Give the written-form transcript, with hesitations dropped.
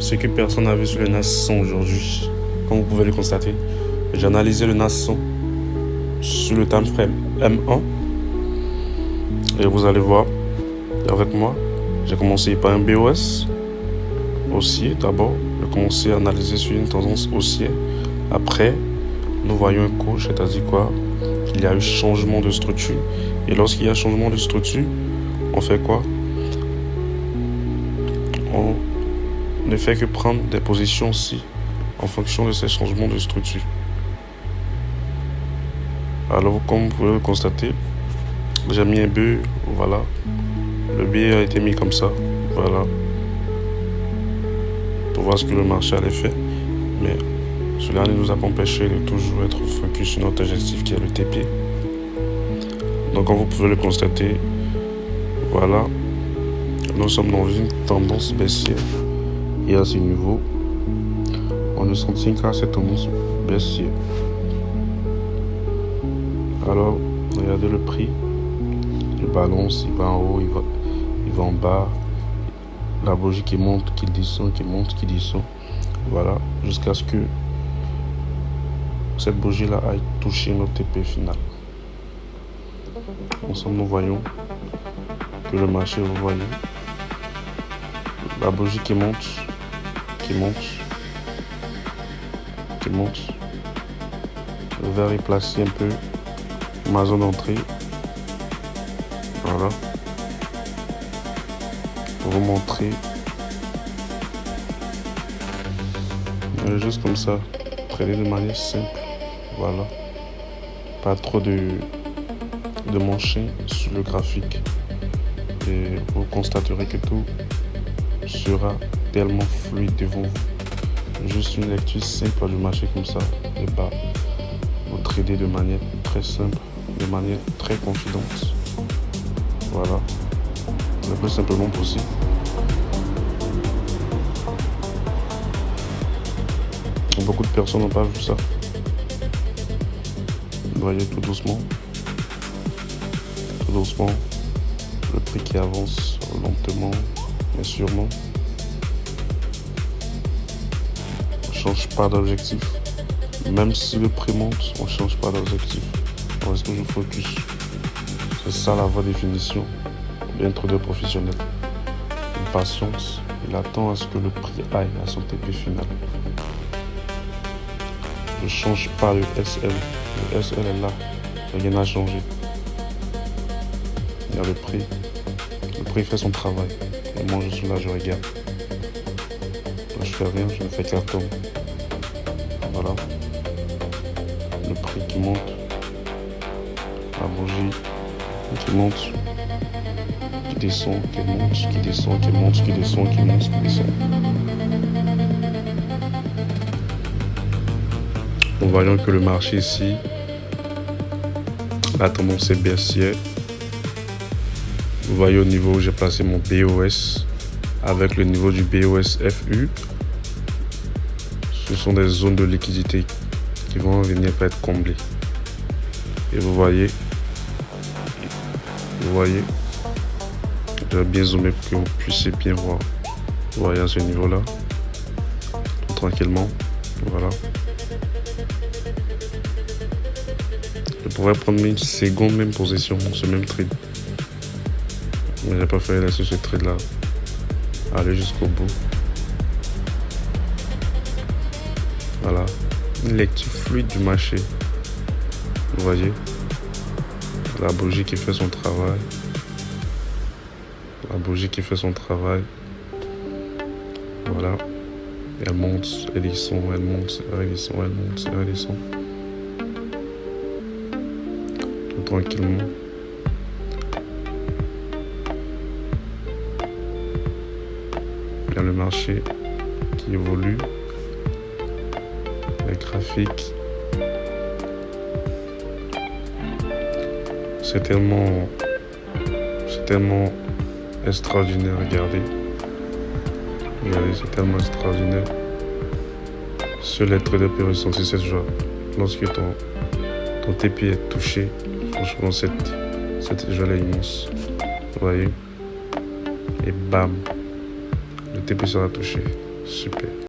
ce que personne n'a vu sur le NAS 100 aujourd'hui. Comme vous pouvez le constater, j'ai analysé le NAS 100 sur le time frame M1 et vous allez voir avec moi, j'ai commencé par un BOS haussier d'abord. J'ai commencé à analyser sur une tendance haussière. Après, nous voyons un cours, c'est-à-dire quoi? Il y a eu changement de structure. Et lorsqu'il y a changement de structure, on fait quoi? On ne fait que prendre des positions aussi en fonction de ces changements de structure. Alors, comme vous pouvez le constater, j'ai mis un but, voilà. Le billet a été mis comme ça, voilà. Pour voir ce que le marché allait faire. Mais cela ne nous a pas empêché de toujours être focus sur notre objectif qui est le TP. Donc, comme vous pouvez le constater, voilà. Nous sommes dans une tendance baissière. Et à ce niveau, on ne soutient qu'à cette tendance baissière. Alors, regardez le prix. Il balance, il va en haut, il va en bas. La bougie qui monte, qui descend, qui monte, qui descend. Voilà, jusqu'à ce que cette bougie-là aille toucher notre TP final. Ensemble, nous voyons que le marché, vous voyez, la bougie qui monte, qui monte, qui monte. Le verre est placé un peu ma zone d'entrée. Voilà. Pour vous montrer. Juste comme ça. Trader de manière simple. Voilà. Pas trop de manching sur le graphique. Et vous constaterez que tout sera tellement fluide devant vous. Juste une lecture simple du marché comme ça. Et bah, vous tradez de manière très simple, de manière très confidente. Voilà. Le plus simplement possible. Beaucoup de personnes n'ont pas vu ça. Vous voyez tout doucement. Tout doucement. Le prix qui avance lentement mais sûrement. On ne change pas d'objectif. Même si le prix monte, on ne change pas d'objectif. On reste toujours focus. C'est ça la vraie définition d'un trader professionnel. Une patience. Il attend à ce que le prix aille à son TP final. Je ne change pas le SL. Le SL est là. Rien n'a changé. Il y a le prix. Le prix fait son travail. Et moi je suis là, je regarde. Moi, je fais rien, je ne fais qu'attendre. Voilà. Le prix qui monte. La bougie qui monte. Qui descend, qui monte, qui descend, qui monte, qui descend, qui monte, qui descend. Nous voyons que le marché ici, la tendance est baissière. Vous voyez au niveau où j'ai placé mon BOS avec le niveau du BOS FU. Ce sont des zones de liquidité qui vont venir pour être comblées. Et vous voyez, je vais bien zoomer pour que vous puissiez bien voir. Vous voyez à ce niveau-là, tout tranquillement, voilà. Je pourrais prendre une seconde même position dans ce même trade. Mais j'ai préféré laisser ce trade là aller jusqu'au bout. Voilà. Une lecture fluide du marché. Vous voyez. La bougie qui fait son travail. La bougie qui fait son travail. Voilà. Elle monte, elle descend, elle monte, elle descend, elle monte, elle descend. Tout tranquillement. Il y a le marché qui évolue. Les graphiques. C'est tellement extraordinaire, regardez. Regardez, c'est tellement extraordinaire. Seuls les traders peuvent ressentir cette joie. Lorsque ton TP est touché, franchement, cette joie est immense. Vous voyez? Et bam, le TP sera touché. Super.